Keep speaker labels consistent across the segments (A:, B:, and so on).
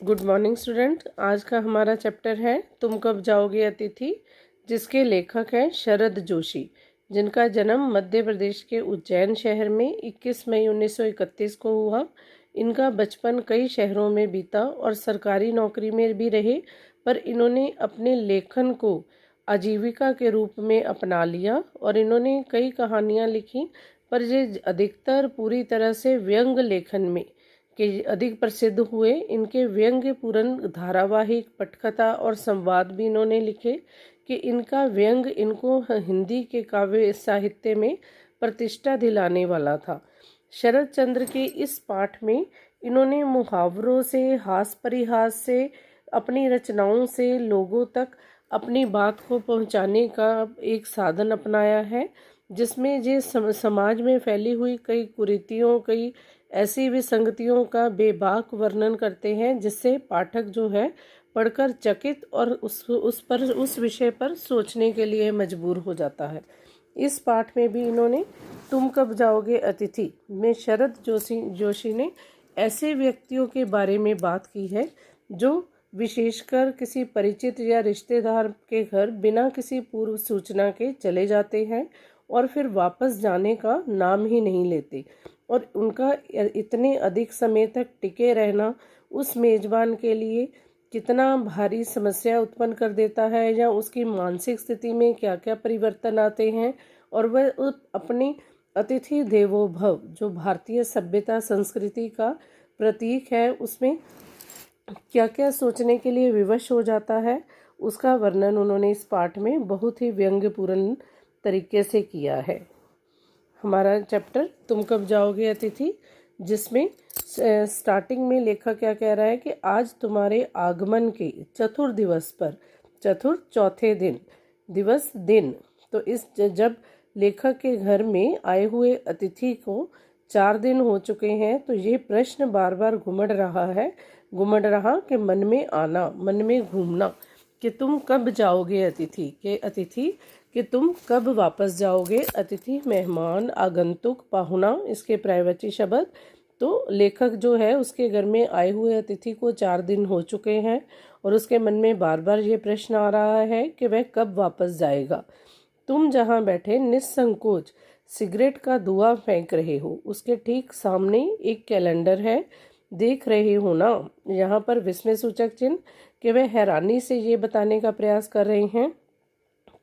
A: Good morning student. आज का हमारा चैप्टर है तुम कब जाओगे अतिथि, जिसके लेखक हैं शरद जोशी, जिनका जन्म मध्य प्रदेश के उज्जैन शहर में 21 मई 1931 को हुआ। इनका बचपन कई शहरों में बीता और सरकारी नौकरी में भी रहे, पर इन्होंने अपने लेखन को आजीविका के रूप में अपना लिया और इन्होंने कई कहानियाँ लिखी, पर ये अधिकतर पूरी तरह से व्यंग लेखन में के अधिक प्रसिद्ध हुए। इनके व्यंग्यपूर्ण धारावाहिक, पटकथा और संवाद भी इन्होंने लिखे कि इनका व्यंग इनको हिंदी के काव्य साहित्य में प्रतिष्ठा दिलाने वाला था। शरद चंद्र के इस पाठ में इन्होंने मुहावरों से, हास परिहास से, अपनी रचनाओं से लोगों तक अपनी बात को पहुंचाने का एक साधन अपनाया है, जिसमें ये समाज में फैली हुई कई कुरीतियों, कई ऐसी विसंगतियों का बेबाक वर्णन करते हैं, जिससे पाठक जो है पढ़कर चकित और उस विषय पर सोचने के लिए मजबूर हो जाता है। इस पाठ में भी इन्होंने तुम कब जाओगे अतिथि में शरद जोशी ने ऐसे व्यक्तियों के बारे में बात की है जो विशेषकर किसी परिचित या रिश्तेदार के घर बिना किसी पूर्व सूचना के चले जाते हैं और फिर वापस जाने का नाम ही नहीं लेते, और उनका इतने अधिक समय तक टिके रहना उस मेजबान के लिए कितना भारी समस्या उत्पन्न कर देता है, या उसकी मानसिक स्थिति में क्या क्या परिवर्तन आते हैं, और वह अपनी अतिथि देवो भव जो भारतीय सभ्यता संस्कृति का प्रतीक है, उसमें क्या क्या सोचने के लिए विवश हो जाता है, उसका वर्णन उन्होंने इस पाठ में बहुत ही व्यंग्यपूर्ण तरीके से किया है। हमारा चैप्टर तुम कब जाओगे अतिथि, जिसमें स्टार्टिंग में लेखक क्या कह रहा है कि आज तुम्हारे आगमन के चतुर्दिवस पर, चतुर चौथे दिन, दिवस दिन, तो इस जब लेखक के घर में आए हुए अतिथि को 4 दिन हो चुके हैं, तो ये प्रश्न बार बार घुमड़ रहा कि मन में आना, मन में घूमना कि तुम कब जाओगे अतिथि कि तुम कब वापस जाओगे। अतिथि मेहमान, आगंतुक, पाहुना, इसके पर्यायवाची शब्द। तो लेखक जो है उसके घर में आए हुए अतिथि को 4 दिन हो चुके हैं और उसके मन में बार बार ये प्रश्न आ रहा है कि वह कब वापस जाएगा। तुम जहाँ बैठे निस्संकोच सिगरेट का धुआं फेंक रहे हो, उसके ठीक सामने एक कैलेंडर है, देख रहे हो ना। यहाँ पर विस्मय सूचक चिन्ह कि वह हैरानी से ये बताने का प्रयास कर रहे हैं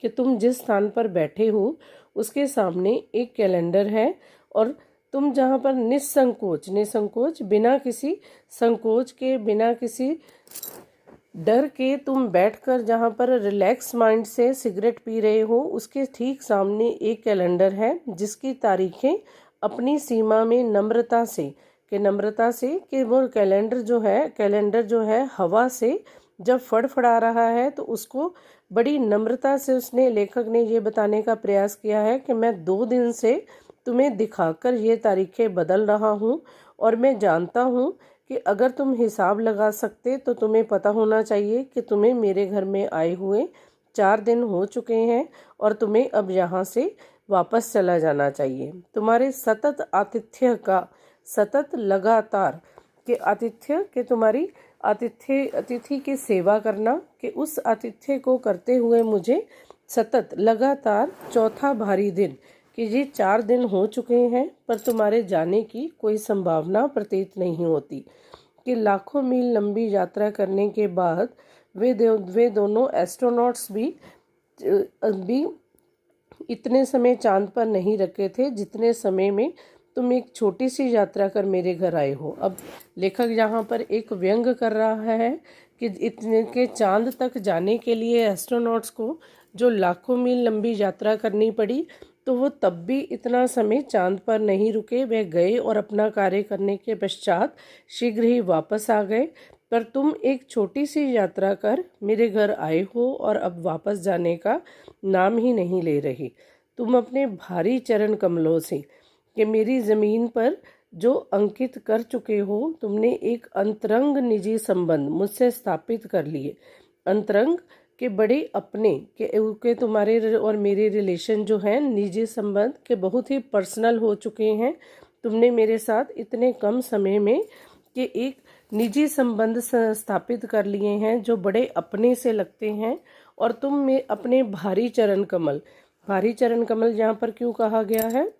A: कि तुम जिस स्थान पर बैठे हो उसके सामने एक कैलेंडर है, और तुम जहाँ पर निसंकोच बिना किसी संकोच के, बिना किसी डर के तुम बैठकर जहाँ पर रिलैक्स माइंड से सिगरेट पी रहे हो, उसके ठीक सामने एक कैलेंडर है जिसकी तारीखें अपनी सीमा में नम्रता से कि वो कैलेंडर जो है हवा से जब फड़फड़ा रहा है, तो उसको बड़ी नम्रता से लेखक ने ये बताने का प्रयास किया है कि मैं 2 दिन से तुम्हें दिखाकर ये तारीखें बदल रहा हूँ, और मैं जानता हूँ कि अगर तुम हिसाब लगा सकते तो तुम्हें पता होना चाहिए कि तुम्हें मेरे घर में आए हुए 4 दिन हो चुके हैं और तुम्हें अब यहाँ से वापस चला जाना चाहिए। तुम्हारे सतत आतिथ्य का, सतत लगातार के आतिथ्य के तुम्हारी अतिथि की सेवा करना, कि उस आतिथ्य को करते हुए मुझे सतत लगातार चौथा भारी दिन कि ये 4 दिन हो चुके हैं पर तुम्हारे जाने की कोई संभावना प्रतीत नहीं होती, कि लाखों मील लंबी यात्रा करने के बाद वे दोनों एस्ट्रोनॉट्स भी इतने समय चांद पर नहीं रखे थे जितने समय में तुम एक छोटी सी यात्रा कर मेरे घर आए हो। अब लेखक यहाँ पर एक व्यंग कर रहा है कि इतने के चांद तक जाने के लिए एस्ट्रोनॉट्स को जो लाखों मील लंबी यात्रा करनी पड़ी, तो वो तब भी इतना समय चांद पर नहीं रुके, वे गए और अपना कार्य करने के पश्चात शीघ्र ही वापस आ गए। पर तुम एक छोटी सी यात्रा कर मेरे घर आए हो और अब वापस जाने का नाम ही नहीं ले रहे। तुम अपने भारी चरण कमलों से कि मेरी ज़मीन पर जो अंकित कर चुके हो, तुमने एक अंतरंग निजी संबंध मुझसे स्थापित कर लिए। अंतरंग के बड़े अपने के तुम्हारे और मेरे रिलेशन जो हैं, निजी संबंध के बहुत ही पर्सनल हो चुके हैं। तुमने मेरे साथ इतने कम समय में कि एक निजी संबंध स्थापित कर लिए हैं जो बड़े अपने से लगते हैं, और तुम में अपने भारी चरण कमल यहाँ पर क्यों कहा गया है?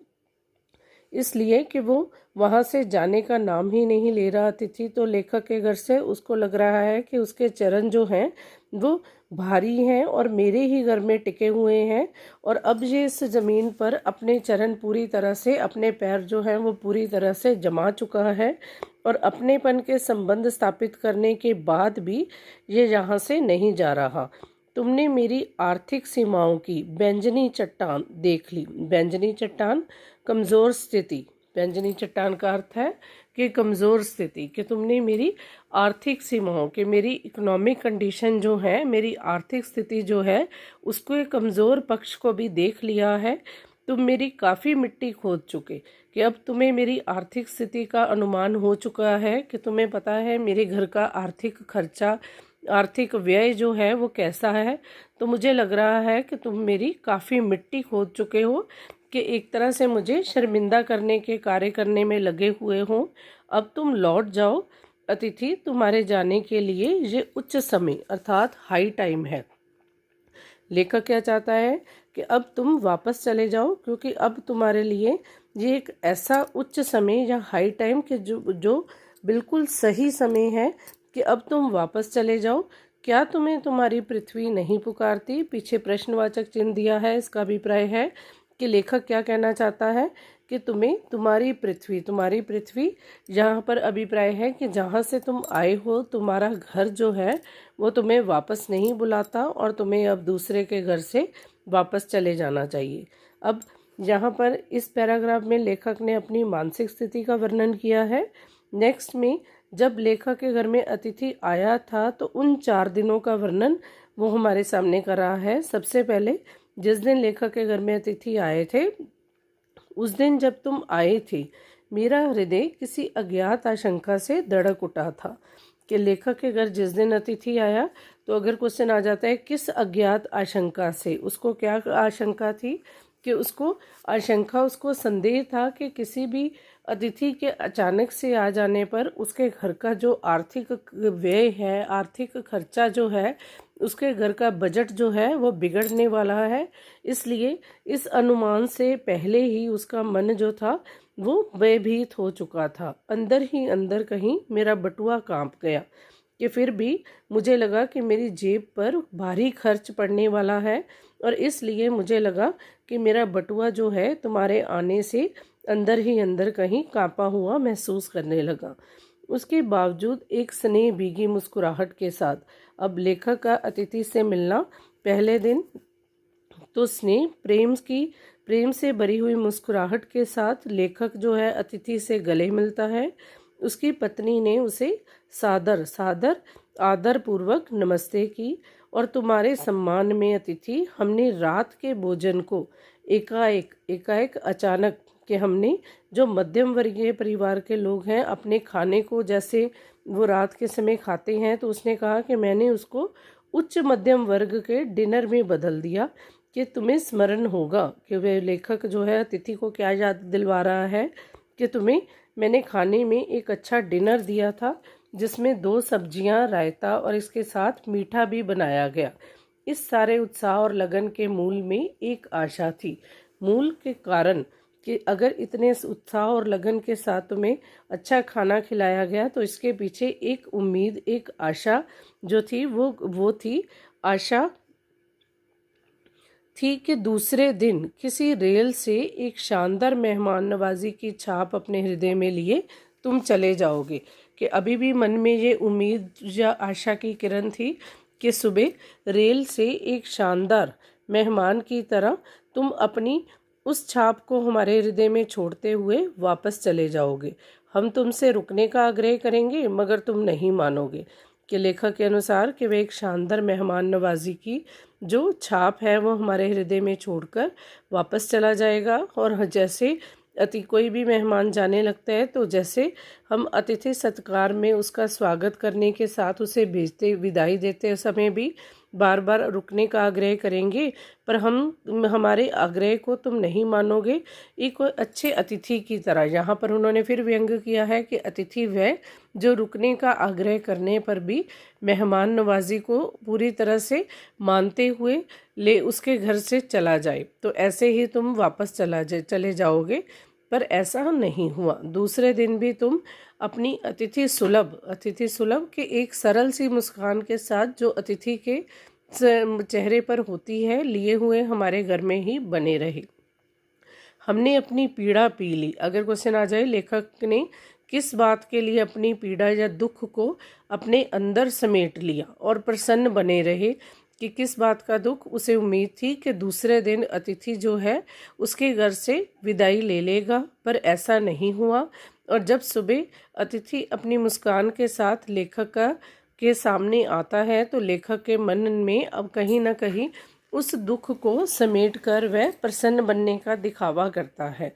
A: इसलिए कि वो वहाँ से जाने का नाम ही नहीं ले रहा अतिथि। तो लेखक के घर से उसको लग रहा है कि उसके चरण जो हैं वो भारी हैं और मेरे ही घर में टिके हुए हैं, और अब ये इस ज़मीन पर अपने चरण पूरी तरह से, अपने पैर जो हैं वो पूरी तरह से जमा चुका है, और अपनेपन के संबंध स्थापित करने के बाद भी ये यहाँ से नहीं जा रहा। तुमने मेरी आर्थिक सीमाओं की बैंजनी चट्टान देख ली। बैंजनी चट्टान कमज़ोर स्थिति, व्यंजनी चट्टान का अर्थ है कि कमज़ोर स्थिति, कि तुमने मेरी आर्थिक सीमाओं के, मेरी इकोनॉमिक कंडीशन जो है, मेरी आर्थिक स्थिति जो है उसको कमज़ोर पक्ष को भी देख लिया है। तुम मेरी काफ़ी मिट्टी खोद चुके, कि अब तुम्हें मेरी आर्थिक स्थिति का अनुमान हो चुका है, कि तुम्हें पता है मेरे घर का आर्थिक खर्चा, आर्थिक व्यय जो है वो कैसा है। तो मुझे लग रहा है कि तुम मेरी काफ़ी मिट्टी खोद चुके हो, कि एक तरह से मुझे शर्मिंदा करने के कार्य करने में लगे हुए हों। अब तुम लौट जाओ अतिथि, तुम्हारे जाने के लिए ये उच्च समय अर्थात हाई टाइम है। लेखक क्या चाहता है कि अब तुम वापस चले जाओ, क्योंकि अब तुम्हारे लिए ये एक ऐसा उच्च समय या हाई टाइम के जो बिल्कुल सही समय है कि अब तुम वापस चले जाओ। क्या तुम्हें तुम्हारी पृथ्वी नहीं पुकारती? पीछे प्रश्नवाचक चिन्ह दिया है। इसका अभिप्राय है कि लेखक क्या कहना चाहता है कि तुम्हें तुम्हारी पृथ्वी यहाँ पर अभिप्राय है कि जहाँ से तुम आए हो, तुम्हारा घर जो है वो तुम्हें वापस नहीं बुलाता, और तुम्हें अब दूसरे के घर से वापस चले जाना चाहिए। अब यहाँ पर इस पैराग्राफ में लेखक ने अपनी मानसिक स्थिति का वर्णन किया है। नेक्स्ट में जब लेखक के घर में अतिथि आया था तो उन 4 दिनों का वर्णन वो हमारे सामने कर रहा है। सबसे पहले जिस दिन लेखक के घर में अतिथि आए थे, उस दिन जब तुम आए थे, मेरा हृदय किसी अज्ञात आशंका से धड़क उठा था। कि लेखक के घर जिस दिन अतिथि आया, तो अगर क्वेश्चन आ जाता है किस अज्ञात आशंका से, उसको क्या आशंका थी? कि उसको संदेह था कि किसी भी अतिथि के अचानक से आ जाने पर उसके घर का जो आर्थिक व्यय है, आर्थिक खर्चा जो है, उसके घर का बजट जो है वो बिगड़ने वाला है। इसलिए इस अनुमान से पहले ही उसका मन जो था वो भयभीत हो चुका था। अंदर ही अंदर कहीं मेरा बटुआ कांप गया, कि फिर भी मुझे लगा कि मेरी जेब पर भारी खर्च पड़ने वाला है, और इसलिए मुझे लगा कि मेरा बटुआ जो है तुम्हारे आने से अंदर ही अंदर कहीं कांपा हुआ महसूस करने लगा। उसके बावजूद एक स्नेह भीगी मुस्कुराहट के साथ, अब लेखक का अतिथि से मिलना पहले दिन, तो स्नेह प्रेम से भरी हुई मुस्कुराहट के साथ लेखक जो है अतिथि से गले मिलता है। उसकी पत्नी ने उसे सादर आदर पूर्वक नमस्ते की, और तुम्हारे सम्मान में अतिथि हमने रात के भोजन को एकाएक अचानक, कि हमने जो मध्यम वर्गीय परिवार के लोग हैं अपने खाने को जैसे वो रात के समय खाते हैं, तो उसने कहा कि मैंने उसको उच्च मध्यम वर्ग के डिनर में बदल दिया। कि तुम्हें स्मरण होगा कि वह लेखक जो है अतिथि को क्या याद दिलवा रहा है, कि तुम्हें मैंने खाने में एक अच्छा डिनर दिया था जिसमें 2 सब्जियां, रायता और इसके साथ मीठा भी बनाया गया। इस सारे उत्साह और लगन के मूल में एक आशा थी। मूल के कारण कि अगर इतने उत्साह और लगन के साथ तुम्हें अच्छा खाना खिलाया गया, तो इसके पीछे एक उम्मीद, एक आशा जो थी वो थी आशा थी कि दूसरे दिन किसी रेल से एक शानदार मेहमान नवाजी की छाप अपने हृदय में लिए तुम चले जाओगे। कि अभी भी मन में ये उम्मीद या आशा की किरण थी कि सुबह रेल से एक शानदार मेहमान की तरह तुम अपनी उस छाप को हमारे हृदय में छोड़ते हुए वापस चले जाओगे। हम तुमसे रुकने का आग्रह करेंगे मगर तुम नहीं मानोगे। कि लेखक के अनुसार कि वे एक शानदार मेहमान नवाजी की जो छाप है वो हमारे हृदय में छोड़कर वापस चला जाएगा। और जैसे कोई भी मेहमान जाने लगता है, तो जैसे हम अतिथि सत्कार में उसका स्वागत करने के साथ उसे भेजते, विदाई देते समय भी बार बार रुकने का आग्रह करेंगे, पर हमारे आग्रह को तुम नहीं मानोगे। एक अच्छे अतिथि की तरह, यहाँ पर उन्होंने फिर व्यंग किया है कि अतिथि वह जो रुकने का आग्रह करने पर भी मेहमान नवाजी को पूरी तरह से मानते हुए ले उसके घर से चला जाए, तो ऐसे ही तुम वापस चले जाओगे। पर ऐसा नहीं हुआ। दूसरे दिन भी तुम अपनी अतिथि सुलभ के एक सरल सी मुस्कान के साथ, जो अतिथि के चेहरे पर होती है, लिए हुए हमारे घर में ही बने रहे। हमने अपनी पीड़ा पी ली। अगर क्वेश्चन आ जाए लेखक ने किस बात के लिए अपनी पीड़ा या दुख को अपने अंदर समेट लिया और प्रसन्न बने रहे, कि किस बात का दुख, उसे उम्मीद थी कि दूसरे दिन अतिथि जो है उसके घर से विदाई ले लेगा, पर ऐसा नहीं हुआ। और जब सुबह अतिथि अपनी मुस्कान के साथ लेखक के सामने आता है, तो लेखक के मन में अब कहीं ना कहीं उस दुख को समेट कर वह प्रसन्न बनने का दिखावा करता है।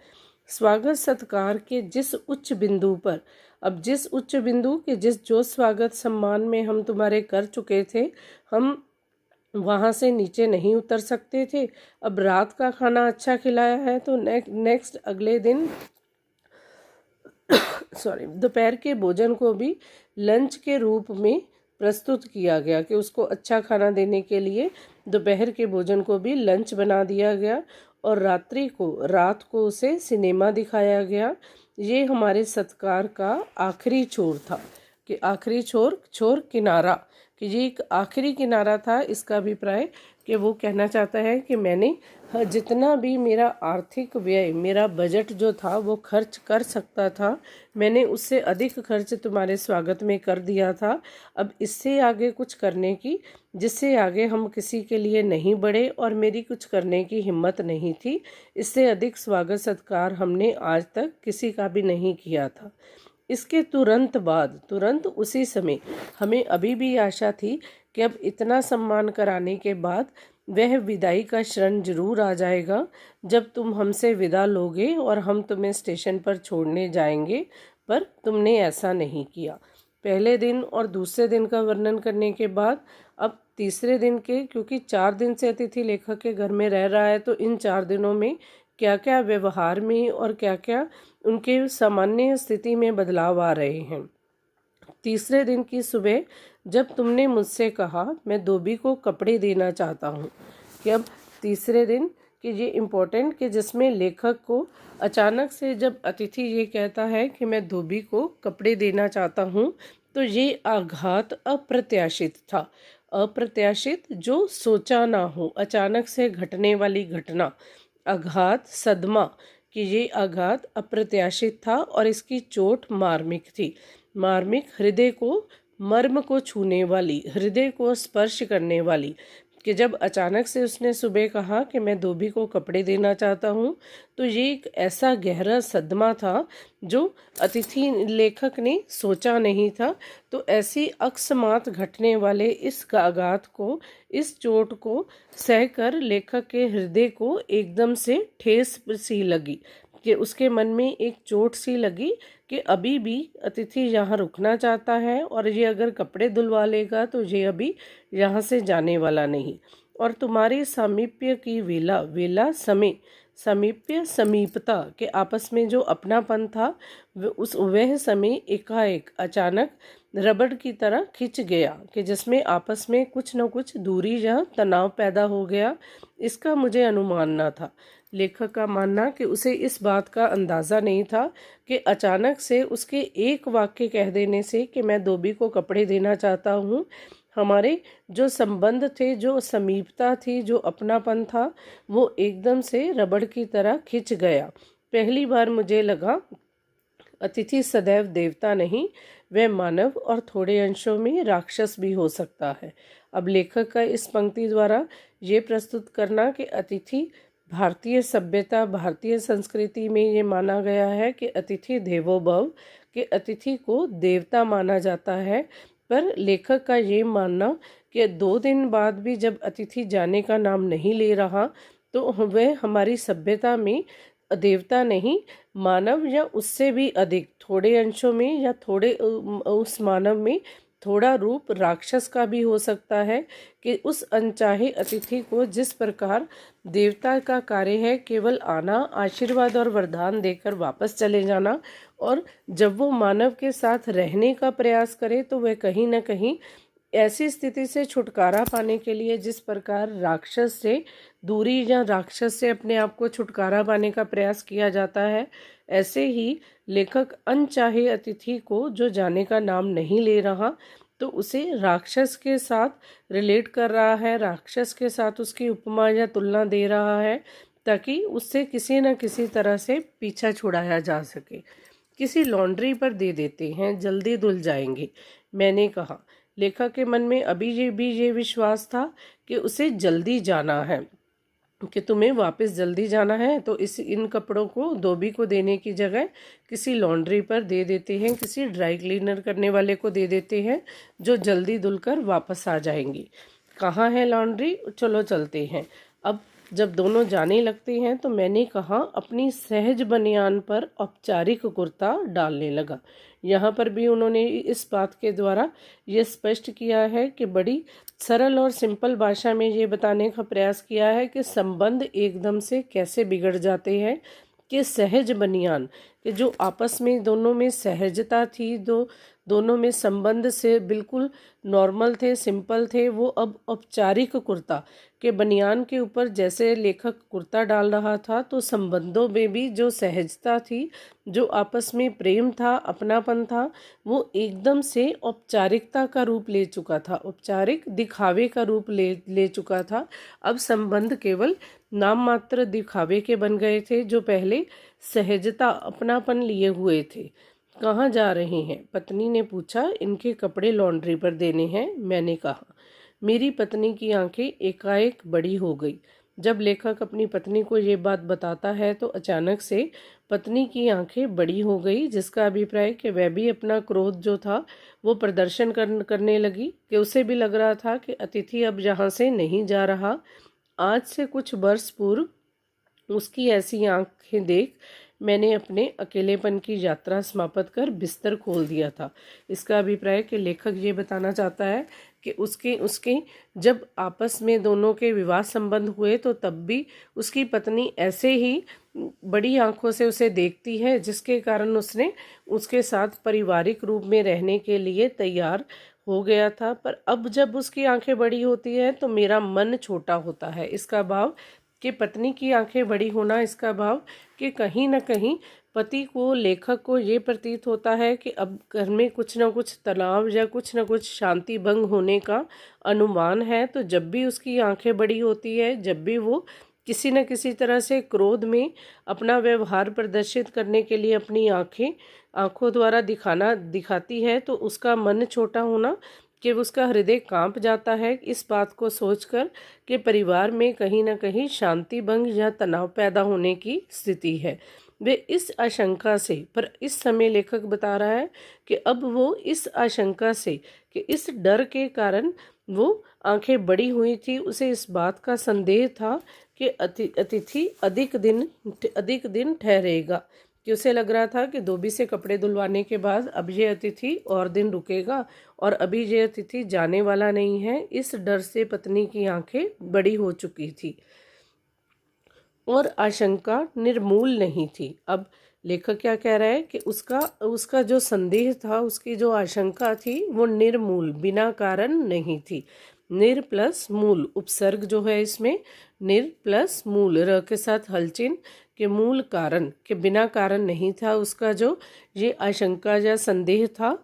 A: स्वागत सत्कार के जिस उच्च बिंदु पर, अब जिस उच्च बिंदु के जो स्वागत सम्मान में हम तुम्हारे कर चुके थे, हम वहाँ से नीचे नहीं उतर सकते थे। अब रात का खाना अच्छा खिलाया है, तो नेक्स्ट अगले दिन दोपहर के भोजन को भी लंच के रूप में प्रस्तुत किया गया, कि उसको अच्छा खाना देने के लिए दोपहर के भोजन को भी लंच बना दिया गया, और रात को उसे सिनेमा दिखाया गया। ये हमारे सत्कार का आखिरी छोर था, कि आखिरी छोर किनारा, कि ये एक आखिरी किनारा था। इसका अभिप्राय कि वो कहना चाहता है कि मैंने जितना भी मेरा आर्थिक व्यय, मेरा बजट जो था वो खर्च कर सकता था, मैंने उससे अधिक खर्च तुम्हारे स्वागत में कर दिया था। अब इससे आगे कुछ करने की, जिससे आगे हम किसी के लिए नहीं बढ़े, और मेरी कुछ करने की हिम्मत नहीं थी। इससे अधिक स्वागत सत्कार हमने आज तक किसी का भी नहीं किया था। इसके तुरंत उसी समय हमें अभी भी आशा थी कि अब इतना सम्मान कराने के बाद वह विदाई का क्षण जरूर आ जाएगा, जब तुम हमसे विदा लोगे और हम तुम्हें स्टेशन पर छोड़ने जाएंगे। पर तुमने ऐसा नहीं किया। पहले दिन और दूसरे दिन का वर्णन करने के बाद अब तीसरे दिन के, क्योंकि 4 दिन से अतिथि लेखक के घर में रह रहा है, तो इन 4 दिनों में क्या क्या व्यवहार में और क्या क्या उनके सामान्य स्थिति में बदलाव आ रहे हैं। तीसरे दिन की सुबह जब तुमने मुझसे कहा मैं धोबी को कपड़े देना चाहता हूँ, कि अब तीसरे दिन कि ये इम्पोर्टेंट, कि जिसमें लेखक को अचानक से जब अतिथि ये कहता है कि मैं धोबी को कपड़े देना चाहता हूँ, तो ये आघात अप्रत्याशित था। अप्रत्याशित, जो सोचा ना हो, अचानक से घटने वाली घटना, आघात, सदमा, कि ये आघात अप्रत्याशित था और इसकी चोट मार्मिक थी। मार्मिक, हृदय को, मर्म को छूने वाली, हृदय को स्पर्श करने वाली, कि जब अचानक से उसने सुबह कहा कि मैं धोबी को कपड़े देना चाहता हूँ, तो ये एक ऐसा गहरा सदमा था जो अतिथि लेखक ने सोचा नहीं था। तो ऐसी अकस्मात घटने वाले इस आघात को, इस चोट को सहकर लेखक के हृदय को एकदम से ठेस सी लगी, कि उसके मन में एक चोट सी लगी कि अभी भी अतिथि यहाँ रुकना चाहता है, और ये अगर कपड़े धुलवा लेगा तो ये अभी यहाँ से जाने वाला नहीं। और तुम्हारे सामीप्य की वेला समय, समीप्य, समीपता के आपस में जो अपनापन था, वह समय एकाएक अचानक रबड़ की तरह खिंच गया, कि जिसमें आपस में कुछ न कुछ दूरी या तनाव पैदा हो गया। इसका मुझे अनुमान न था। लेखक का मानना कि उसे इस बात का अंदाज़ा नहीं था कि अचानक से उसके एक वाक्य कह देने से कि मैं धोबी को कपड़े देना चाहता हूँ, हमारे जो संबंध थे, जो समीपता थी, जो अपनापन था, वो एकदम से रबड़ की तरह खिंच गया। पहली बार मुझे लगा अतिथि सदैव देवता नहीं, वह मानव और थोड़े अंशों में राक्षस भी हो सकता है। अब लेखक का इस पंक्ति द्वारा ये प्रस्तुत करना कि अतिथि, भारतीय सभ्यता, भारतीय संस्कृति में ये माना गया है कि अतिथि देवो भव, कि अतिथि को देवता माना जाता है। पर लेखक का ये मानना कि 2 दिन बाद भी जब अतिथि जाने का नाम नहीं ले रहा, तो वह हमारी सभ्यता में देवता नहीं, मानव या उससे भी अधिक, थोड़े अंशों में या थोड़े उस मानव में थोड़ा रूप राक्षस का भी हो सकता है कि उस अनचाहे अतिथि को जिस प्रकार देवता का कार्य है केवल आना, आशीर्वाद और वरदान देकर वापस चले जाना, और जब वो मानव के साथ रहने का प्रयास करे तो वह कहीं न कहीं ऐसी स्थिति से छुटकारा पाने के लिए जिस प्रकार राक्षस से दूरी या राक्षस से अपने आप को छुटकारा पाने का प्रयास किया जाता है, ऐसे ही लेखक अनचाहे अतिथि को जो जाने का नाम नहीं ले रहा तो उसे राक्षस के साथ रिलेट कर रहा है, राक्षस के साथ उसकी उपमा या तुलना दे रहा है ताकि उससे किसी न किसी तरह से पीछा छुड़ाया जा सके। किसी लॉन्ड्री पर दे देते हैं, जल्दी धुल जाएंगे, मैंने कहा। लेखक के मन में अभी ये विश्वास था कि उसे जल्दी जाना है, कि तुम्हें वापस जल्दी जाना है तो इन कपड़ों को धोबी को देने की जगह किसी लॉन्ड्री पर दे देते हैं, किसी ड्राई क्लीनर करने वाले को दे देते हैं जो जल्दी धुलकर वापस आ जाएंगी। कहाँ है लॉन्ड्री, चलो चलते हैं। अब जब दोनों जाने लगते हैं तो मैंने कहा अपनी सहज बनियान पर औपचारिक कुर्ता डालने लगा। यहाँ पर भी उन्होंने इस बात के द्वारा ये स्पष्ट किया है कि बड़ी सरल और सिंपल भाषा में ये बताने का प्रयास किया है कि संबंध एकदम से कैसे बिगड़ जाते हैं, कि सहज बनियान कि जो आपस में दोनों में सहजता थी, दोनों में संबंध से बिल्कुल नॉर्मल थे, सिंपल थे, वो अब औपचारिक कुर्ता के बनियान के ऊपर जैसे लेखक कुर्ता डाल रहा था तो संबंधों में भी जो सहजता थी, जो आपस में प्रेम था, अपनापन था, वो एकदम से औपचारिकता का रूप ले चुका था, औपचारिक दिखावे का रूप ले चुका था। अब संबंध केवल नाम मात्र दिखावे के बन गए थे जो पहले सहजता अपनापन लिए हुए थे। कहाँ जा रहे हैं, पत्नी ने पूछा। इनके कपड़े लॉन्ड्री पर देने हैं, मैंने कहा। मेरी पत्नी की आंखें एकाएक बड़ी हो गई। जब लेखक अपनी पत्नी को ये बात बताता है तो अचानक से पत्नी की आंखें बड़ी हो गई, जिसका अभिप्राय कि वह भी अपना क्रोध जो था वो प्रदर्शन करने लगी, कि उसे भी लग रहा था कि अतिथि अब यहाँ से नहीं जा रहा। आज से कुछ वर्ष पूर्व उसकी ऐसी आंखें देख मैंने अपने अकेलेपन की यात्रा समाप्त कर बिस्तर खोल दिया था। इसका अभिप्राय कि लेखक ये बताना चाहता है कि उसके जब आपस में दोनों के विवाह संबंध हुए तो तब भी उसकी पत्नी ऐसे ही बड़ी आंखों से उसे देखती है, जिसके कारण उसने उसके साथ पारिवारिक रूप में रहने के लिए तैयार हो गया था। पर अब जब उसकी आंखें बड़ी होती है तो मेरा मन छोटा होता है। इसका भाव कि पत्नी की आंखें बड़ी होना, इसका भाव कि कहीं न कहीं पति को, लेखक को ये प्रतीत होता है कि अब घर में कुछ न कुछ तनाव या कुछ न कुछ शांति भंग होने का अनुमान है। तो जब भी उसकी आंखें बड़ी होती है, जब भी वो किसी न किसी तरह से क्रोध में अपना व्यवहार प्रदर्शित करने के लिए अपनी आंखों द्वारा दिखाती है, तो उसका मन छोटा होना कि उसका हृदय कांप जाता है इस बात को सोचकर कि परिवार में कहीं न कहीं शांति भंग या तनाव पैदा होने की स्थिति है। वे इस आशंका से, पर इस समय लेखक बता रहा है कि अब वो इस आशंका से, कि इस डर के कारण वो आंखें बड़ी हुई थी, उसे इस बात का संदेह था कि अतिथि अधिक दिन ठहरेगा, कि उसे लग रहा था कि धोबी से कपड़े धुलवाने के बाद अब ये अतिथि और दिन रुकेगा और अभी ये अतिथि जाने वाला नहीं है। इस डर से पत्नी की आंखें बड़ी हो चुकी थी और आशंका निर्मूल नहीं थी। अब लेखक क्या कह रहा है कि उसका जो संदेह था, उसकी जो आशंका थी, वो निर्मूल, बिना कारण नहीं थी। निर प्लस मूल उपसर्ग जो है इसमें, निर प्लस मूल, र के साथ हलचिन के मूल कारण, के बिना कारण नहीं था उसका जो ये आशंका या संदेह था।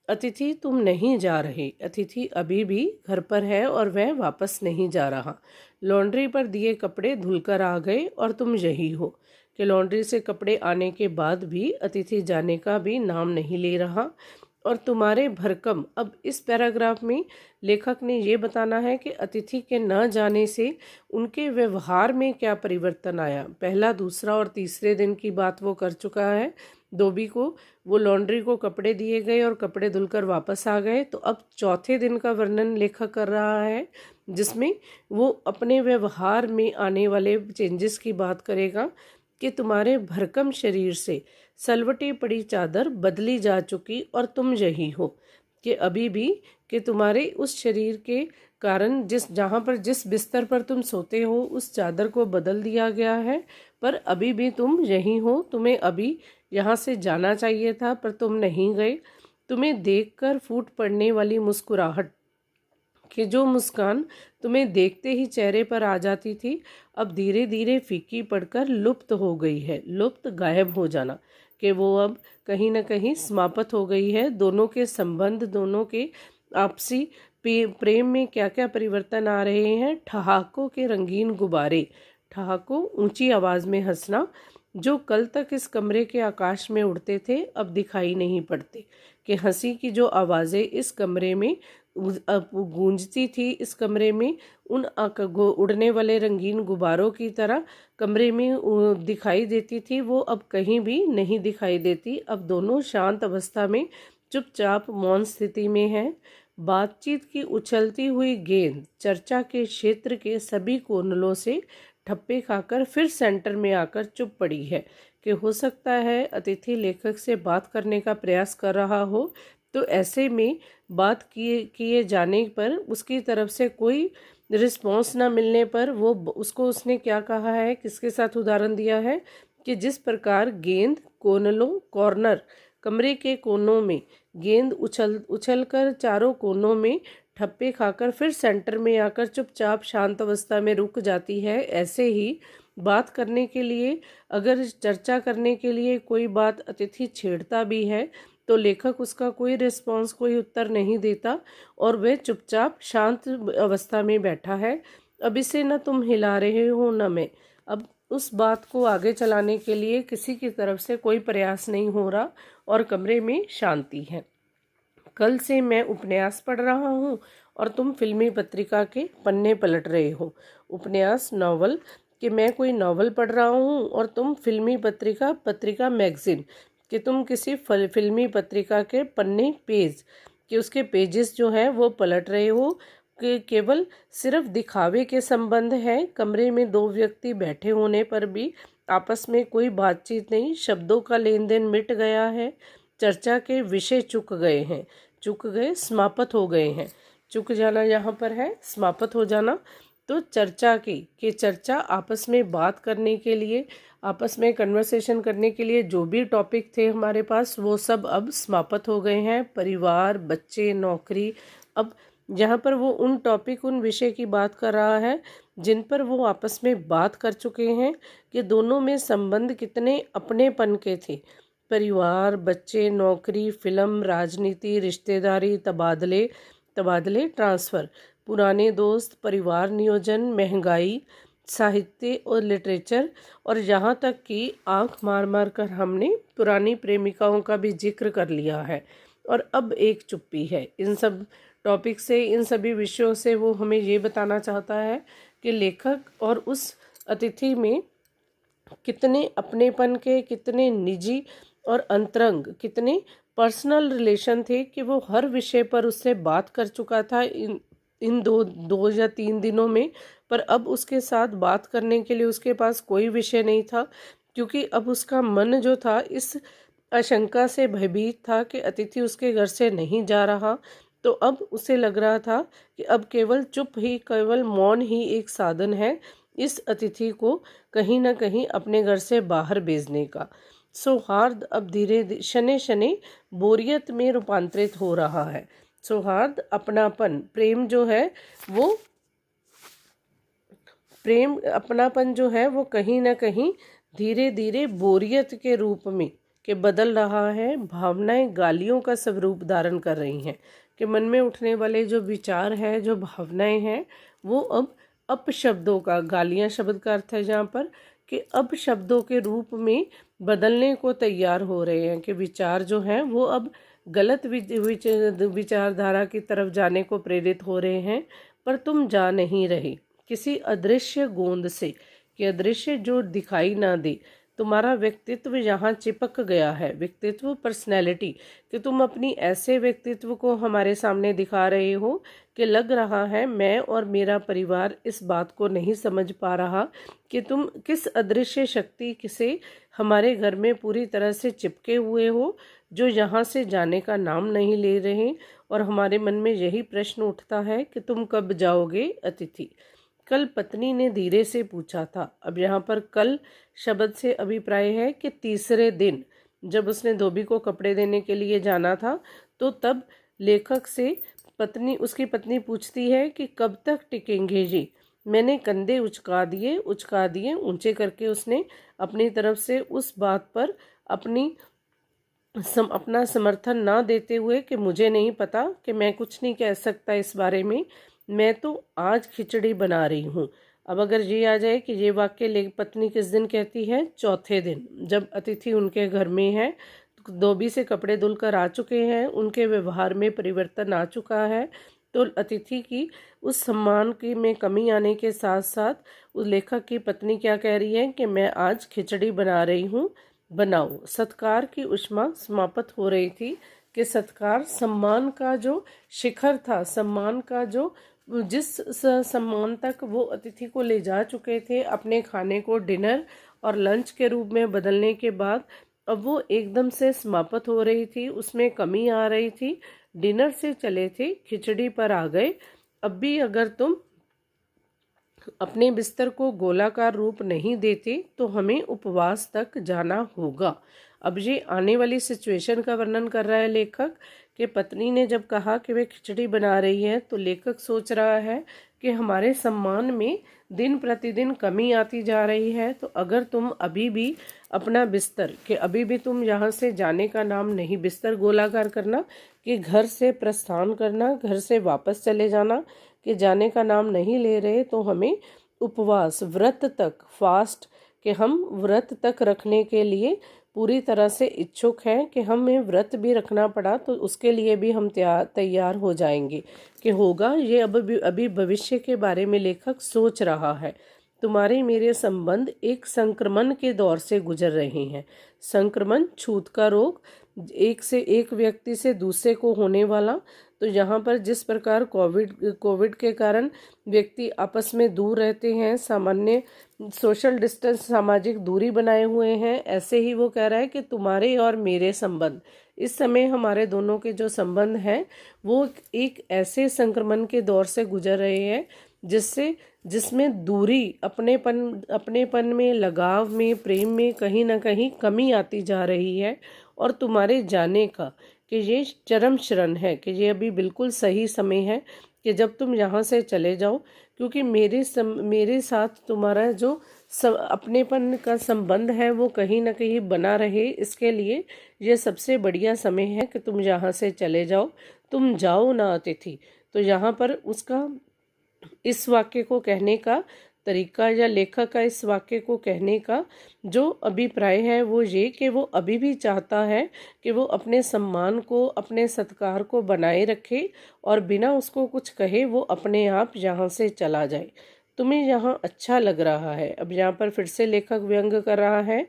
A: अतिथि तुम नहीं जा रहे, अतिथि अभी भी घर पर है और वह वापस नहीं जा रहा। लॉन्ड्री पर दिए कपड़े धुलकर आ गए और तुम यही हो, कि लॉन्ड्री से कपड़े आने के बाद भी अतिथि जाने का भी नाम नहीं ले रहा। और तुम्हारे भरकम, अब इस पैराग्राफ में लेखक ने ये बताना है कि अतिथि के न जाने से उनके व्यवहार में क्या परिवर्तन आया। पहला, दूसरा और तीसरे दिन की बात वो कर चुका है। धोबी को वो लॉन्ड्री को कपड़े दिए गए और कपड़े धुलकर वापस आ गए। तो अब चौथे दिन का वर्णन लेखक कर रहा है, जिसमें वो अपने व्यवहार में आने वाले चेंजेस की बात करेगा, कि तुम्हारे भरकम शरीर से सलवटी पड़ी चादर बदली जा चुकी और तुम यही हो। कि अभी भी कि तुम्हारे उस शरीर के कारण जिस बिस्तर पर तुम सोते हो उस चादर को बदल दिया गया है, पर अभी भी तुम यहीं हो। तुम्हें अभी यहाँ से जाना चाहिए था पर तुम नहीं गए। तुम्हें देखकर फूट पड़ने वाली मुस्कुराहट, कि जो मुस्कान तुम्हें देखते ही चेहरे पर आ जाती थी, अब धीरे धीरे फीकी पड़कर लुप्त हो गई है। लुप्त, गायब हो जाना, कि वो अब कहीं ना कहीं समाप्त हो गई है। दोनों के संबंध, दोनों के आपसी प्रेम में क्या क्या परिवर्तन आ रहे हैं। ठहाकों के रंगीन गुब्बारे, ठहाकों, ऊंची आवाज में हंसना, जो कल तक इस कमरे के आकाश में उड़ते थे अब दिखाई नहीं पड़ते। कि हंसी की जो आवाज़ें इस कमरे में गूंजती थी, इस कमरे में उन उड़ने वाले रंगीन गुब्बारों की तरह कमरे में दिखाई देती थी, वो अब कहीं भी नहीं दिखाई देती। अब दोनों शांत अवस्था में चुपचाप मौन स्थिति में हैं। बातचीत की उछलती हुई गेंद चर्चा के क्षेत्र के सभी कोनलों से ठप्पे खाकर फिर सेंटर में आकर चुप पड़ी है। कि हो सकता है अतिथि लेखक से बात करने का प्रयास कर रहा हो, तो ऐसे में बात किए जाने पर उसकी तरफ से कोई रिस्पॉन्स ना मिलने पर वो उसको उसने क्या कहा है, किसके साथ उदाहरण दिया है कि जिस प्रकार गेंद कॉर्नर, कमरे के कोनों में गेंद उछल कर चारों कोनों में ठप्पे खाकर फिर सेंटर में आकर चुपचाप शांत अवस्था में रुक जाती है, ऐसे ही बात करने के लिए, अगर चर्चा करने के लिए कोई बात अतिथि छेड़ता भी है तो लेखक उसका कोई रिस्पॉन्स, कोई उत्तर नहीं देता और वह चुपचाप शांत अवस्था में बैठा है। अब इसे न तुम हिला रहे हो न मैं। अब उस बात को आगे चलाने के लिए किसी की तरफ से कोई प्रयास नहीं हो रहा और कमरे में शांति है। कल से मैं उपन्यास पढ़ रहा हूँ और तुम फिल्मी पत्रिका के पन्ने पलट रहे हो। उपन्यास, नॉवल, कि मैं कोई नॉवल पढ़ रहा हूँ और तुम फिल्मी पत्रिका मैगजीन, कि तुम किसी फिल्मी पत्रिका के पन्ने पेज, कि उसके पेजेस जो हैं वो पलट रहे हो। कि केवल सिर्फ दिखावे के संबंध है। कमरे में दो व्यक्ति बैठे होने पर भी आपस में कोई बातचीत नहीं, शब्दों का लेन देन मिट गया है। चर्चा के विषय चुक गए, समाप्त हो गए हैं। चुक जाना यहाँ पर है, समाप्त हो जाना। तो चर्चा कि चर्चा आपस में बात करने के लिए, आपस में कन्वर्सेशन करने के लिए जो भी टॉपिक थे हमारे पास वो सब अब समाप्त हो गए हैं। परिवार, बच्चे, नौकरी, अब जहाँ पर वो उन टॉपिक, उन विषय की बात कर रहा है जिन पर वो आपस में बात कर चुके हैं कि दोनों में संबंध कितने अपनेपन के थे। परिवार, बच्चे, नौकरी, फिल्म, राजनीति, रिश्तेदारी, तबादले, ट्रांसफ़र, पुराने दोस्त, परिवार नियोजन, महंगाई, साहित्य और लिटरेचर, और यहाँ तक कि आंख मार मार कर हमने पुरानी प्रेमिकाओं का भी जिक्र कर लिया है। और अब एक चुप्पी है। इन सब टॉपिक से, इन सभी विषयों से वो हमें ये बताना चाहता है कि लेखक और उस अतिथि में कितने अपनेपन के, कितने निजी और अंतरंग, कितने पर्सनल रिलेशन थे कि वो हर विषय पर उससे बात कर चुका था इन दो या 3 दिनों में। पर अब उसके साथ बात करने के लिए उसके पास कोई विषय नहीं था, क्योंकि अब उसका मन जो था इस आशंका से भयभीत था कि अतिथि उसके घर से नहीं जा रहा। तो अब उसे लग रहा था कि अब केवल मौन ही एक साधन है इस अतिथि को कहीं ना कहीं अपने घर से बाहर भेजने का। सौहार्द अब धीरे शने शने बोरियत में रूपांतरित हो रहा है। सौहार्द, अपनापन, अपनापन जो है वो कहीं ना कहीं धीरे धीरे बोरियत के रूप में के बदल रहा है। भावनाएं गालियों का स्वरूप धारण कर रही हैं कि मन में उठने वाले जो विचार है, जो भावनाएं हैं, वो अब अपशब्दों का, गालियां शब्द का अर्थ है जहाँ पर, कि अपशब्दों के रूप में बदलने को तैयार हो रहे हैं। कि विचार जो हैं वो अब गलत विचारधारा की तरफ जाने को प्रेरित हो रहे हैं। पर तुम जा नहीं रहे किसी अदृश्य गोंद से, कि अदृश्य जो दिखाई ना दे। तुम्हारा व्यक्तित्व यहाँ चिपक गया है। व्यक्तित्व, पर्सनैलिटी, कि तुम अपनी ऐसे व्यक्तित्व को हमारे सामने दिखा रहे हो कि लग रहा है मैं और मेरा परिवार इस बात को नहीं समझ पा रहा कि तुम किस अदृश्य शक्ति से हमारे घर में पूरी तरह से चिपके हुए हो, जो यहाँ से जाने का नाम नहीं ले रहे और हमारे मन में यही प्रश्न उठता है कि तुम कब जाओगे अतिथि। कल पत्नी ने धीरे से पूछा था। अब यहाँ पर कल शब्द से अभिप्राय है कि तीसरे दिन जब उसने धोबी को कपड़े देने के लिए जाना था, तो तब लेखक से उसकी पत्नी पूछती है कि कब तक टिकेंगे जी। मैंने कंधे उचका दिए ऊंचे करके उसने अपनी तरफ से उस बात पर अपना समर्थन ना देते हुए कि मुझे नहीं पता, कि मैं कुछ नहीं कह सकता इस बारे में, मैं तो आज खिचड़ी बना रही हूँ। अब अगर ये आ जाए कि ये वाक्य पत्नी किस दिन कहती है? चौथे दिन, जब अतिथि उनके घर में है, धोबी से कपड़े धुलकर आ चुके हैं, उनके व्यवहार में परिवर्तन आ चुका है, तो अतिथि की उस सम्मान की में कमी आने के साथ साथ उस लेखक की पत्नी क्या कह रही है कि मैं आज खिचड़ी बना रही हूँ, बनाओ। सत्कार की उष्मा समाप्त हो रही थी कि सत्कार सम्मान का जो शिखर था, सम्मान का जो जिस सम्मान तक वो अतिथि को ले जा चुके थे अपने खाने को डिनर और लंच के रूप में बदलने के बाद, अब वो एकदम से समाप्त हो रही थी, उसमें कमी आ रही थी। डिनर से चले थे, खिचड़ी पर आ गए। अब भी अगर तुम अपने बिस्तर को गोलाकार रूप नहीं देते तो हमें उपवास तक जाना होगा। अब ये आने वाली सिचुएशन का वर्णन कर रहा है लेखक कि पत्नी ने जब कहा कि वे खिचड़ी बना रही है, तो लेखक सोच रहा है कि हमारे सम्मान में दिन प्रतिदिन कमी आती जा रही है। तो अगर तुम अभी भी अपना बिस्तर, कि अभी भी तुम यहाँ से जाने का नाम नहीं, बिस्तर गोलाकार करना, कि घर से प्रस्थान करना, घर से वापस चले जाना, कि जाने का नाम नहीं ले रहे, तो हमें उपवास, व्रत तक, फास्ट, कि हम व्रत तक रखने के लिए पूरी तरह से इच्छुक हैं, कि हमें व्रत भी रखना पड़ा तो उसके लिए भी हम तैयार हो जाएंगे कि होगा ये। अभी भविष्य के बारे में लेखक सोच रहा है। तुम्हारे मेरे संबंध एक संक्रमण के दौर से गुजर रहे हैं। संक्रमण, छूत का रोग, एक व्यक्ति से दूसरे को होने वाला। तो यहाँ पर जिस प्रकार कोविड के कारण व्यक्ति आपस में दूर रहते हैं, सामान्य सोशल डिस्टेंस, सामाजिक दूरी बनाए हुए हैं, ऐसे ही वो कह रहा है कि तुम्हारे और मेरे संबंध, इस समय हमारे दोनों के जो संबंध हैं वो एक ऐसे संक्रमण के दौर से गुजर रहे हैं जिसमें दूरी, अपनेपन में, लगाव में, प्रेम में कहीं ना कहीं कमी आती जा रही है। और तुम्हारे जाने का कि ये चरम क्षण है, कि ये अभी बिल्कुल सही समय है कि जब तुम यहाँ से चले जाओ, क्योंकि मेरे साथ तुम्हारा जो अपनेपन का संबंध है वो कहीं ना कहीं बना रहे, इसके लिए ये सबसे बढ़िया समय है कि तुम यहाँ से चले जाओ। तुम जाओ ना अतिथि। तो यहाँ पर उसका इस वाक्य को कहने का तरीका, या लेखक का इस वाक्य को कहने का जो अभिप्राय है वो ये कि वो अभी भी चाहता है कि वो अपने सम्मान को, अपने सत्कार को बनाए रखे और बिना उसको कुछ कहे वो अपने आप यहाँ से चला जाए। तुम्हें यहाँ अच्छा लग रहा है। अब यहाँ पर फिर से लेखक व्यंग कर रहा है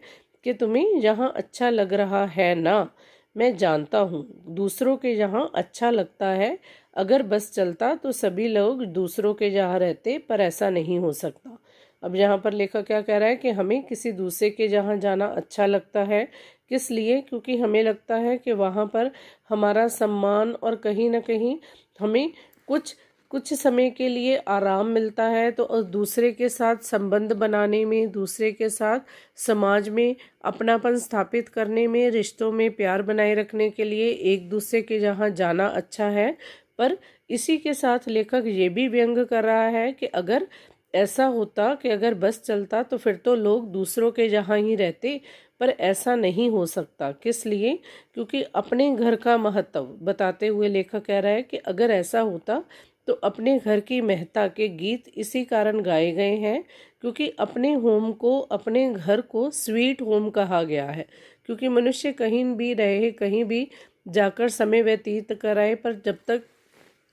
A: कि तुम्हें यहाँ अच्छा लग रहा है ना। मैं जानता हूँ दूसरों के यहाँ अच्छा लगता है। अगर बस चलता तो सभी लोग दूसरों के यहाँ रहते, पर ऐसा नहीं हो सकता। अब यहाँ पर लेखक क्या कह रहा है कि हमें किसी दूसरे के जहाँ जाना अच्छा लगता है। किस लिए? क्योंकि हमें लगता है कि वहाँ पर हमारा सम्मान और कहीं ना कहीं हमें कुछ समय के लिए आराम मिलता है। तो दूसरे के साथ संबंध बनाने में, दूसरे के साथ समाज में अपनापन स्थापित करने में, रिश्तों में प्यार बनाए रखने के लिए एक दूसरे के जहाँ जाना अच्छा है। पर इसी के साथ लेखक ये भी व्यंग कर रहा है कि अगर ऐसा होता कि अगर बस चलता तो फिर तो लोग दूसरों के जहाँ ही रहते, पर ऐसा नहीं हो सकता। किस लिए? क्योंकि अपने घर का महत्व बताते हुए लेखक कह रहा है कि अगर ऐसा होता तो अपने घर की महत्ता के गीत इसी कारण गाए गए हैं, क्योंकि अपने होम को, अपने घर को स्वीट होम कहा गया है। क्योंकि मनुष्य कहीं भी रहे, कहीं भी जाकर समय व्यतीत कराए, पर जब तक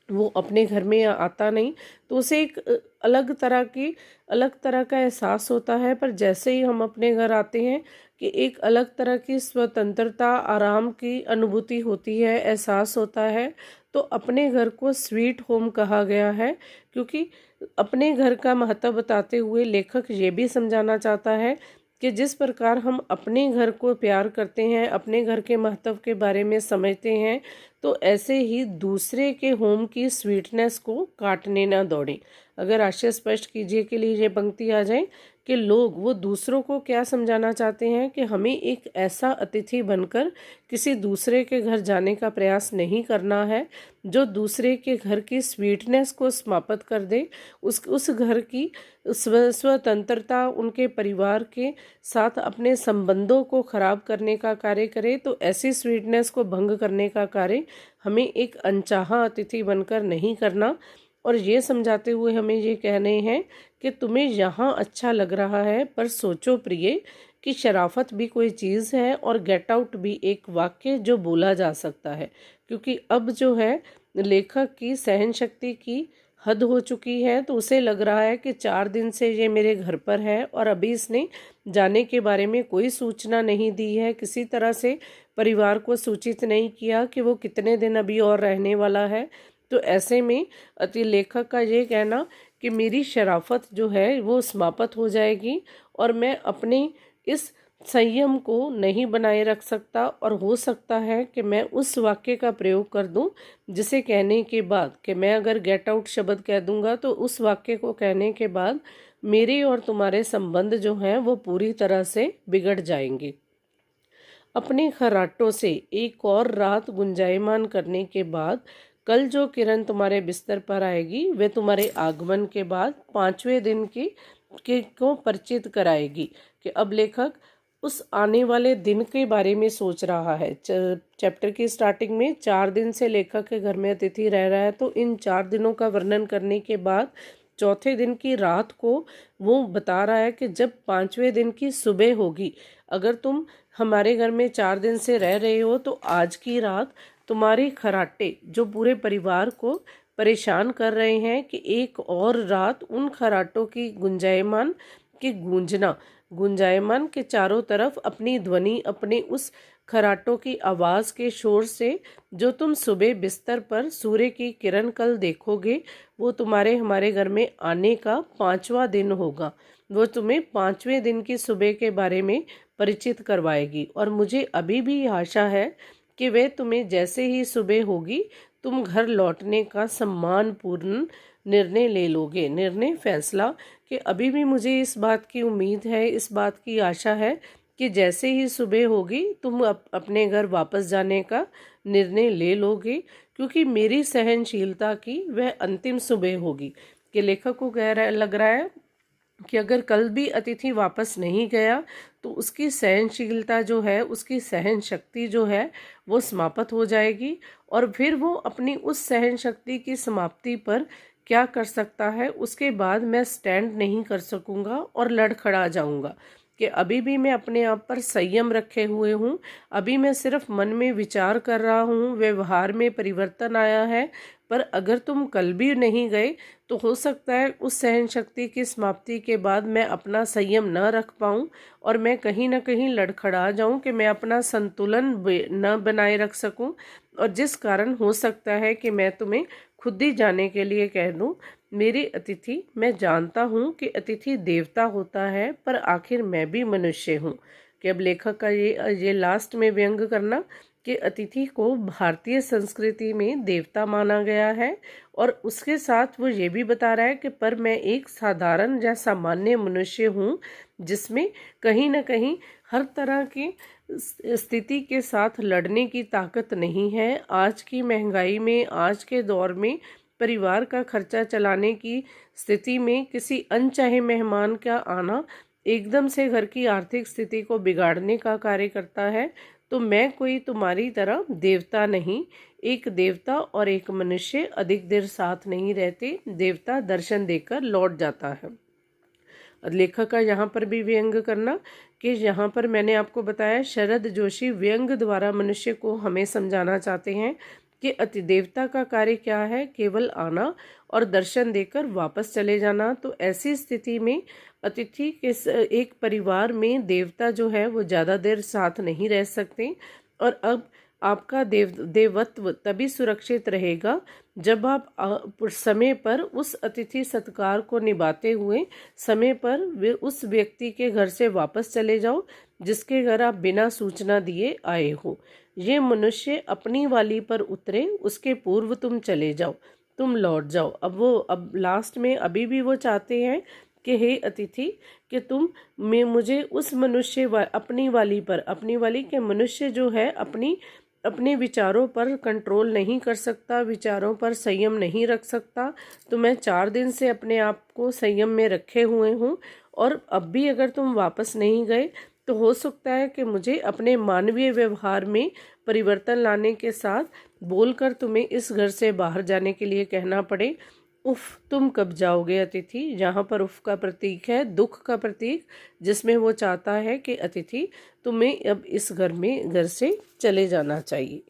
A: वो अपने घर में आता नहीं तो उसे एक अलग तरह का एहसास होता है। पर जैसे ही हम अपने घर आते हैं कि एक अलग तरह की स्वतंत्रता, आराम की अनुभूति होती है, एहसास होता है। तो अपने घर को स्वीट होम कहा गया है, क्योंकि अपने घर का महत्व बताते हुए लेखक ये भी समझाना चाहता है कि जिस प्रकार हम अपने घर को प्यार करते हैं, अपने घर के महत्व के बारे में समझते हैं, तो ऐसे ही दूसरे के होम की स्वीटनेस को काटने ना दौड़ें। अगर आशय स्पष्ट कीजिए के लिए ये पंक्ति आ जाए कि लोग वो दूसरों को क्या समझाना चाहते हैं कि हमें एक ऐसा अतिथि बनकर किसी दूसरे के घर जाने का प्रयास नहीं करना है जो दूसरे के घर की स्वीटनेस को समाप्त कर दे, उस घर की स्वतंत्रता, उनके परिवार के साथ अपने संबंधों को खराब करने का कार्य करे। तो ऐसी स्वीटनेस को भंग करने का कार्य हमें एक अनचाहा अतिथि बनकर नहीं करना। और ये समझाते हुए हमें ये कहने हैं कि तुम्हें यहाँ अच्छा लग रहा है, पर सोचो प्रिय कि शराफत भी कोई चीज़ है और गेट आउट भी एक वाक्य जो बोला जा सकता है। क्योंकि अब जो है लेखक की सहन शक्ति की हद हो चुकी है, तो उसे लग रहा है कि 4 दिन से ये मेरे घर पर है और अभी इसने जाने के बारे में कोई सूचना नहीं दी है, किसी तरह से परिवार को सूचित नहीं किया कि वो कितने दिन अभी और रहने वाला है। तो ऐसे में अति लेखक का ये कहना कि मेरी शराफत जो है वो समाप्त हो जाएगी और मैं अपने इस संयम को नहीं बनाए रख सकता, और हो सकता है कि मैं उस वाक्य का प्रयोग कर दूं जिसे कहने के बाद कि मैं अगर गेट आउट शब्द कह दूंगा तो उस वाक्य को कहने के बाद मेरे और तुम्हारे संबंध जो हैं वो पूरी तरह से बिगड़ जाएंगे। अपने खर्राटों से एक और रात गुंजायमान करने के बाद कल जो किरण तुम्हारे बिस्तर पर आएगी वे तुम्हारे आगमन के बाद 5वें दिन को परिचित कराएगी। कि अब लेखक उस आने वाले दिन के बारे में सोच रहा है। चैप्टर की स्टार्टिंग में 4 दिन से लेखक के घर में अतिथि रह रहा है, तो इन 4 दिनों का वर्णन करने के बाद चौथे दिन की रात को वो बता रहा है कि जब 5वें दिन की सुबह होगी, अगर तुम हमारे घर में 4 दिन से रह रहे हो तो आज की रात तुम्हारे खर्राटे जो पूरे परिवार को परेशान कर रहे हैं कि एक और रात उन खर्राटों की गुंजायमान की गुंजायमान के चारों तरफ अपनी ध्वनि, अपने उस खर्राटों की आवाज़ के शोर से जो तुम सुबह बिस्तर पर सूर्य की किरण कल देखोगे, वो तुम्हारे हमारे घर में आने का 5वां दिन होगा। वो तुम्हें 5वें दिन की सुबह के बारे में परिचित करवाएगी। और मुझे अभी भी आशा है कि वे तुम्हें जैसे ही सुबह होगी तुम घर लौटने का सम्मानपूर्ण निर्णय ले लोगे। फैसला कि अभी भी मुझे इस बात की उम्मीद है, इस बात की आशा है कि जैसे ही सुबह होगी तुम अपने घर वापस जाने का निर्णय ले लोगे, क्योंकि मेरी सहनशीलता की वह अंतिम सुबह होगी। कि लेखक को लग रहा है कि अगर कल भी अतिथि वापस नहीं गया तो उसकी सहनशीलता जो है, उसकी सहन शक्ति जो है वो समाप्त हो जाएगी, और फिर वो अपनी उस सहन शक्ति की समाप्ति पर क्या कर सकता है, उसके बाद मैं स्टैंड नहीं कर सकूंगा और लड़खड़ा जाऊंगा। कि अभी भी मैं अपने आप पर संयम रखे हुए हूँ, अभी मैं सिर्फ मन में विचार कर रहा हूँ, व्यवहार में परिवर्तन आया है, पर अगर तुम कल भी नहीं गए तो हो सकता है उस सहन शक्ति की समाप्ति के बाद मैं अपना संयम न रख पाऊँ और मैं कहीं ना कहीं लड़खड़ा जाऊँ कि मैं अपना संतुलन न बनाए रख सकूँ, और जिस कारण हो सकता है कि मैं तुम्हें खुद ही जाने के लिए कह दूं। मेरे अतिथि, मैं जानता हूँ कि अतिथि देवता होता है, पर आखिर मैं भी मनुष्य हूँ। कि अब लेखक का ये लास्ट में व्यंग करना कि अतिथि को भारतीय संस्कृति में देवता माना गया है, और उसके साथ वो ये भी बता रहा है कि पर मैं एक साधारण या सामान्य मनुष्य हूँ जिसमें कहीं ना कहीं हर तरह की स्थिति के साथ लड़ने की ताकत नहीं है। आज की महंगाई में, आज के दौर में परिवार का खर्चा चलाने की स्थिति में किसी अनचाहे मेहमान का आना एकदम से घर की आर्थिक स्थिति को बिगाड़ने का कार्य करता है। तो मैं कोई तुम्हारी तरह देवता नहीं, एक देवता और एक मनुष्य अधिक देर साथ नहीं रहते, देवता दर्शन देकर लौट जाता है। लेखक का यहाँ पर भी व्यंग करना कि यहाँ पर मैंने आपको बताया शरद जोशी व्यंग द्वारा मनुष्य को हमें समझाना चाहते हैं कि अतिदेवता का कार्य क्या है, केवल आना और दर्शन देकर वापस चले जाना। तो ऐसी स्थिति में अतिथि के एक परिवार में देवता जो है वो ज़्यादा देर साथ नहीं रह सकते, और अब आपका देवत्व तभी सुरक्षित रहेगा जब आप समय पर उस अतिथि सत्कार को निभाते हुए समय पर उस व्यक्ति के घर से वापस चले जाओ जिसके घर आप बिना सूचना दिए आए हो। ये मनुष्य अपनी वाली पर उतरे, उसके पूर्व तुम चले जाओ, तुम लौट जाओ। अब लास्ट में अभी भी वो चाहते हैं कि हे अतिथि कि तुम मैं मुझे उस मनुष्य अपनी वाली के मनुष्य जो है अपने विचारों पर कंट्रोल नहीं कर सकता, विचारों पर संयम नहीं रख सकता। तो मैं 4 दिन से अपने आप को संयम में रखे हुए हूँ, और अब भी अगर तुम वापस नहीं गए तो हो सकता है कि मुझे अपने मानवीय व्यवहार में परिवर्तन लाने के साथ बोलकर तुम्हें इस घर से बाहर जाने के लिए कहना पड़े। उफ, तुम कब जाओगे अतिथि। जहाँ पर उफ का प्रतीक है दुख का प्रतीक, जिसमें वो चाहता है कि अतिथि तुम्हें अब इस घर से चले जाना चाहिए।